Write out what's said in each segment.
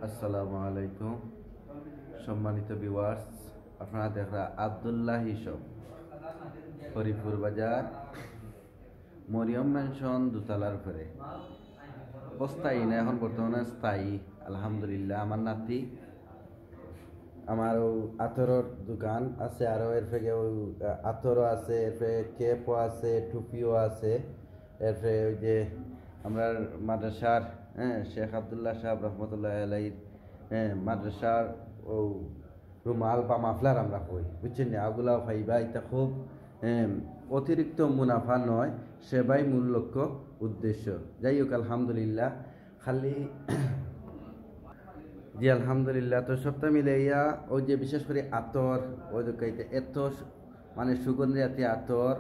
আসসালামু আলাইকুম সম্মানিত ভিউয়ার্স, আপনারা দেখরা আব্দুল্লাহ হিসব হরিপুর বাজার মরিয়ম ম্যানশন দোতলার উপরে অস্থায়ী না, এখন বর্তমানে স্থায়ী। আলহামদুলিল্লাহ, আমার নাতি আমার আতরের দোকান আছে, আরও এর থেকে আতরও আছে, এরপরে কেপও আছে, টুপিও আছে। এরপরে ওই যে আমরা মাদ্রাসার শেখ আবদুল্লাহ সাহেব রহমতুল্লাহ আলাইহির মাদ্রাসার ও রুমাল বা মাফলার আমরা কই, বুঝছেন না, আগুলাও ফাইবা। এটা খুব অতিরিক্ত মুনাফা নয়, সেবাই মূল লক্ষ্য উদ্দেশ্য। যাই হোক, আলহামদুলিল্লাহ। খালি জি আলহামদুলিল্লাহ। তো সপ্তাহ মিলে ইয়া ওই যে বিশেষ করে আতর, ওই দোকাইতে এত মানে সুগন্ধি জাতীয় আতর,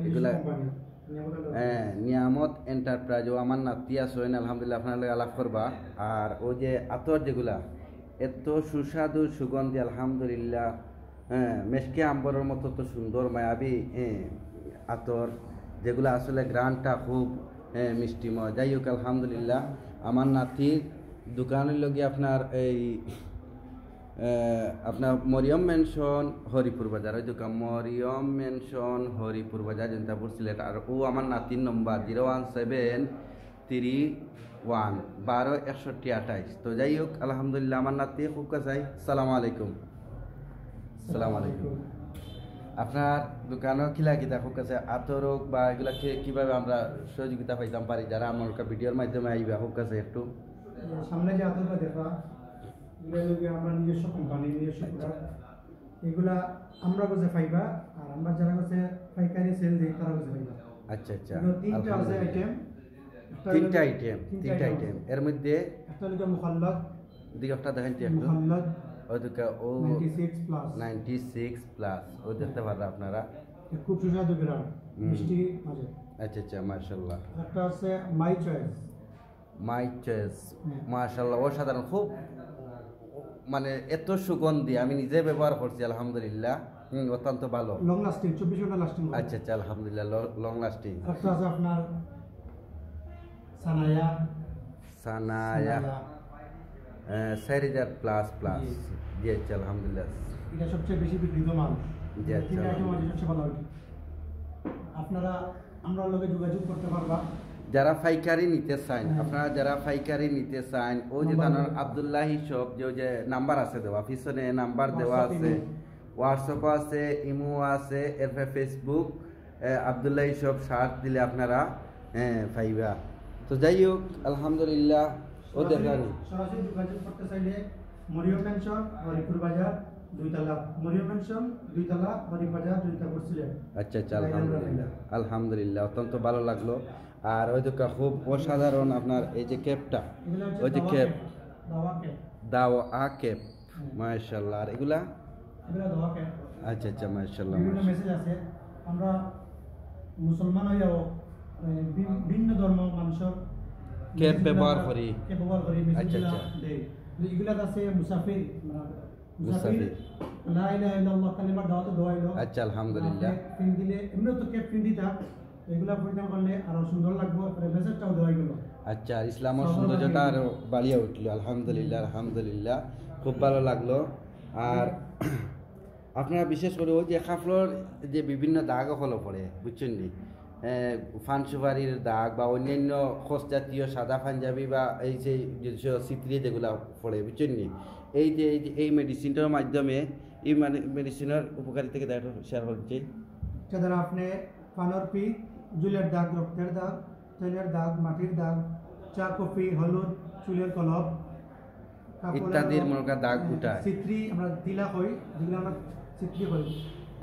এগুলা নিয়ামত এন্টারপ্রাইজ ও আমার নাতি আসেন, আলহামদুলিল্লাহ আপনার লাগে আলাপ করবা। আর ওই যে আতর যেগুলা এত সুস্বাদু সুগন্ধি, আলহামদুলিল্লাহ। মেশকে আম্বরের মতো তো সুন্দর মায়াবী আতর, যেগুলো আসলে গ্রানটা খুব মিষ্টিময়। যাই হোক, আলহামদুলিল্লাহ আমার নাতির দোকানের লগে আপনার এই আপনার মরিয়ম মেনশন হরিপুর বাজার, ওই দোকান মরিয়ম মেনশন হরিপুর বাজার জনতাপুর সিলেট। আর ও আমার নাতির নম্বর 01731126128। তো যাই হোক, আলহামদুলিল্লাহ আমার নাতি খুব কাছাই। সালাম আলাইকুম। সালাম আলাইকুম। আপনার দোকানও খিলা কিতা খুব কাছে আতর হোক বা এগুলা কিভাবে আমরা সহযোগিতা পাইতাম পারি, যারা আমার ভিডিওর মাধ্যমে আইবা খুব কাছে একটু সামনে যে আতরটা দেখা, আমরা নিজস্ব কোম্পানি, নিজস্ব প্রোডাক্ট, এগুলা আমরা কাছে পাইবা। আর আমরা যারা কাছে পাইকারি সেল দিই তারা কাছে পাইবা। আচ্ছা আচ্ছা, তিনটা আছে আইটেম, তিনটা আইটেম এর মধ্যে একটা হলো মুখাল্লাদ, দিকে একটা দেখেন একটু মুখাল্লাদ ওদিকে ও 96 প্লাস ও দেখতে পারবেন আপনারা, খুব সুস্বাদু গ্রাম, মিষ্টি মাঝে। আচ্ছা আচ্ছা, মাশাআল্লাহ। একটা আছে মাই চয়েস, মাশাআল্লাহ, অসাধারণ, খুব মানে এত সুগন্ধি, আমি নিজে ব্যবহার করছি, আলহামদুলিল্লাহ, অত্যন্ত ভালো, লং লাস্টিং, 24 ঘন্টা লাস্টিং। আচ্ছা আচ্ছা, আলহামদুলিল্লাহ, লং লাস্টিং। একটা আছে আপনার সানায়া 4000 প্লাস জি আচ্ছা, আলহামদুলিল্লাহ, এটা সবচেয়ে বেশি বিক্রিত মাল। জি আচ্ছা, সবচেয়ে ভালো। আপনারা আমরা লগে যোগাযোগ করতে পারবা যারা পাইকারি নিতে চান। আপনারা যারা পাইকারি নিতে চান, ও যে তার আব্দুল্লাহ হিসব যে নাম্বার আছে দেওয়া, পিছনে নাম্বার দেওয়া আছে, হোয়াটসঅ্যাপ আছে, ইমো আছে, এরপরে ফেসবুক আব্দুল্লাহ হিসব সার্চ দিলে আপনারা পাইবা। তো যাই হোক, আলহামদুলিল্লাহ। ও দেখানি সরাসরি যোগাযোগ করতে চাইলে মরিয়ম মেনশন হরিপুর বাজার 2 তলা, মরিয়ম মেনশন 2 তলা, হরিপুর বাজার 2 তলা ছিলেন। আচ্ছা আচ্ছা, আলহামদুলিল্লাহ, আলহামদুলিল্লাহ, অত্যন্ত ভালো লাগলো। আর ওই দোকা খুব অসাধারণ আপনার এই যে ক্যাপটা, ওই যে ক্যাপ দাওয়া ক্যাপ, মাশাআল্লাহ। আর এগুলা দাওয়া ক্যাপ, আচ্ছা আচ্ছা, মাশাআল্লাহ। বিভিন্ন মেসেজ আছে। আমরা মুসলমান হইয়াও ভিন্ন ধর্ম মানুষের ক্যাপ ব্যবহার করি। আচ্ছা আচ্ছা, এগুলা আছে মুসাফির লা ইলাহা ইল্লাল্লাহ কালিমার দাওয়াত দোয়াইলো। আচ্ছা, আলহামদুলিল্লাহ। পিন দিলে এমনি তো ক্যাপ পিন দিতা, এগুলা পরিধান করলে আরো সুন্দর লাগবে, মেসেজটাও দেওয়া গেল। আচ্ছা, আর ইসলামের সৌন্দর্যটা আরো বাড়িয়ে উঠলো, আলহামদুলিল্লাহ, আলহামদুলিল্লাহ, খুব ভালো লাগলো। আর আপনারা বিশেষ করে ওই যে কাপড়ের যে বিভিন্ন দাগ হলো পড়ে, বুঝছেন নি, ফান সুপারির দাগ বা অন্যান্য খোঁজ জাতীয় সাদা পাঞ্জাবি বা এই যে সিত্রি যেগুলো পড়ে, বুঝছেন নি, এই যে এই মেডিসিনটার মাধ্যমে এই মেডিসিনের উপকারিতা শেয়ার করছি। যারা আপনি পানর পি, জুলের দাগ, রক্তের দাগ, তেলের দাগ, মাটির দাগ, চা কফি, হলুদ, চুলের কলপ ইত্যাদির মনে দাগ উঠায়, সিত্রি আমরা দিলা হই, যেগুলো আমরা সিত্রি করি।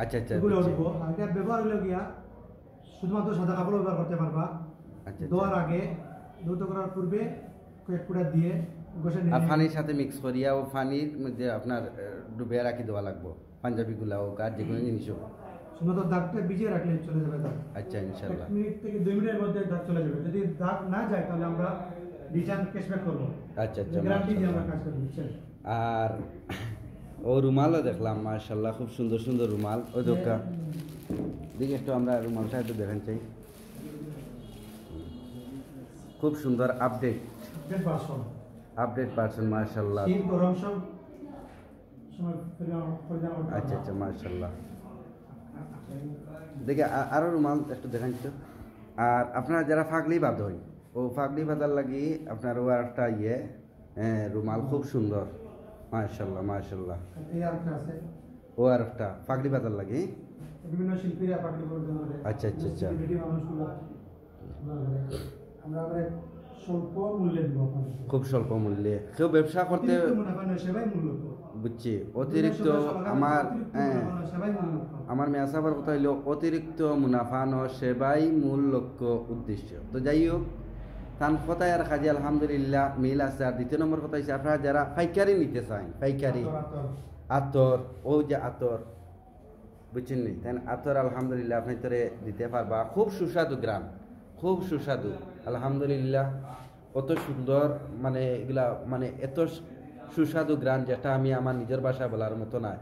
আচ্ছা আচ্ছা, এগুলো উঠবো। আর এটা ব্যবহার হলো গিয়া শুধুমাত্র সাদা কাপড় ব্যবহার করতে পারবা। আচ্ছা, ধোয়ার আগে, ধৌত করার পূর্বে কয়েক কুড়া দিয়ে আর পানির সাথে মিক্স করিয়া ও পানির মধ্যে আপনার ডুবে রাখি দেওয়া লাগবো, পাঞ্জাবিগুলা হোক আর যে কোনো জিনিস হোক। শুধুমাত্র দাগটা ভিজিয়ে রাখলে চলে যাবে দাগ। আচ্ছা, ইনশাআল্লাহ 1 মিনিট থেকে 2 মিনিটের মধ্যে দাগ চলে যাবে। যদি দাগ না যায় তাহলে আমরা রিটার্ন ক্যাশব্যাক করবো। আচ্ছা আচ্ছা, গ্যারান্টি দিয়ে আমরা কাজ করব। আর ও রুমালও দেখলাম, মাশাআল্লাহ, খুব সুন্দর সুন্দর রুমাল। ওই দোকা দিকে একটু আমরা রুমালটা একটু দেখেন চাই, খুব সুন্দর আপডেট আপডেট পারসন মাশাআল্লাহ। শীত গরম সব সময় পরিধান করতে আচ্ছা পারবেন। আচ্ছা মাশাআল্লাহ। দেখে আরো রুমাল একটু দেখান তো। আর আপনারা যারা ফাগলি বাঁধেন ও ফাগলি বাঁধার লাগি আপনার ও একটা রুমাল খুব সুন্দর মাশাআল্লাহ মাশাআল্লাহ। এই আর একটা আছে ও আর একটা ফাগলি বাঁধার লাগি। বিভিন্ন শিল্পীরা পাগড়ি পরিধান করে। আচ্ছা, আচ্ছা, আচ্ছা। সেলিব্রিটি মানুষগুলো আমরা আবার স্বল্প মূল্যে দিব আপনাদের। খুব স্বল্প মূল্যে কেউ ব্যবসা করতে অতিরিক্ত মুনাফা নয়, সেবাই মূল্য কম। বুঝছি অতিরিক্ত আমার আমার মেয়া সাহেবের কথা হইল অতিরিক্ত মুনাফা ন সেবাই মূল লক্ষ্য উদ্দেশ্য। তো যাই হোক তান কথায় আর কাজে আলহামদুলিল্লাহ মিল আছে। আর দ্বিতীয় নম্বর কথা হচ্ছে আপনারা যারা পাইকারি নিতে চান, পাইকারি আতর ও যে আতর বুঝছেন নি তাই আতর আলহামদুলিল্লাহ আপনি তোরে দিতে পারবা। খুব সুস্বাদু গ্রাম, খুব সুস্বাদু আলহামদুলিল্লাহ। অত সুন্দর মানে এগুলা মানে এত সুস্বাদু গ্রাম যেটা আমি আমার নিজের ভাষায় বলার মতো নয়।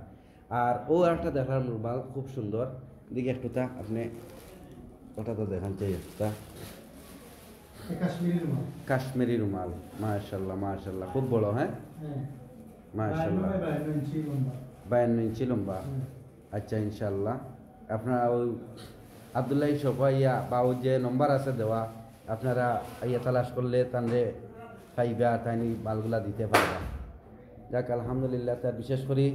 আর ও একটা দেখার রুমাল খুব সুন্দর, দিকে একটু তা আপনি ওটা তো দেখান চাই একটা কাশ্মীরি রুমাল মাশাআল্লাহ মাশাআল্লাহ খুব বড়। হ্যাঁ মাশাআল্লাহ 52 ইঞ্চি লম্বা। আচ্ছা ইনশাআল্লাহ আপনারা ওই আব্দুল্লাহ সফাইয়া বা ওই যে নম্বর আছে দেওয়া আপনারা ইয়া তালাশ করলে তাহলে পাইবা তাই মালগুলা দিতে পারবা। যাক আলহামদুলিল্লাহ। তার বিশেষ করে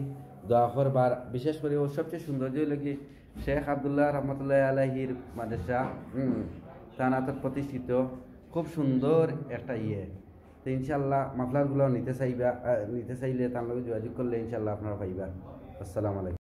দোয়া করবার বিশেষ করে ও সবচেয়ে সৌন্দর্য হলো কি শেখ আবদুল্লাহ রহমতুল্লাহ আলাইহির মাদ্রাসা তানাতর প্রতিষ্ঠিত খুব সুন্দর একটা তো ইনশাল্লাহ মাফলারগুলো নিতে চাইলে তার লগে যোগাযোগ করলে ইনশাল্লাহ আপনারা পাইবা। আসসালামু আলাইকুম।